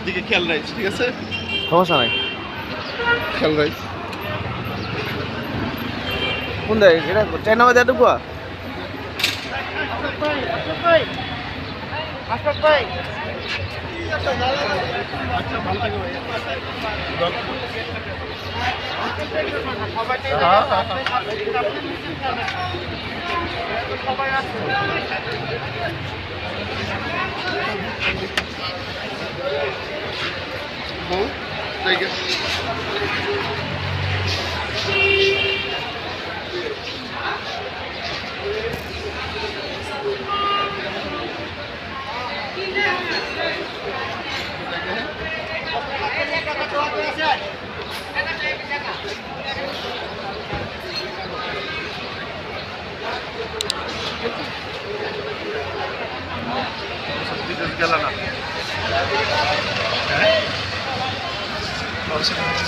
সব দিকে খেয়াল রাখিস, ঠিক আছে? সমস্যা নাই। খেয়াল রাখিস। কোন দেয় এটা চার নামে দেয় টুকুয়া ঠিক আছে। গেল না,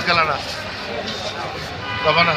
গেল না বাবা না।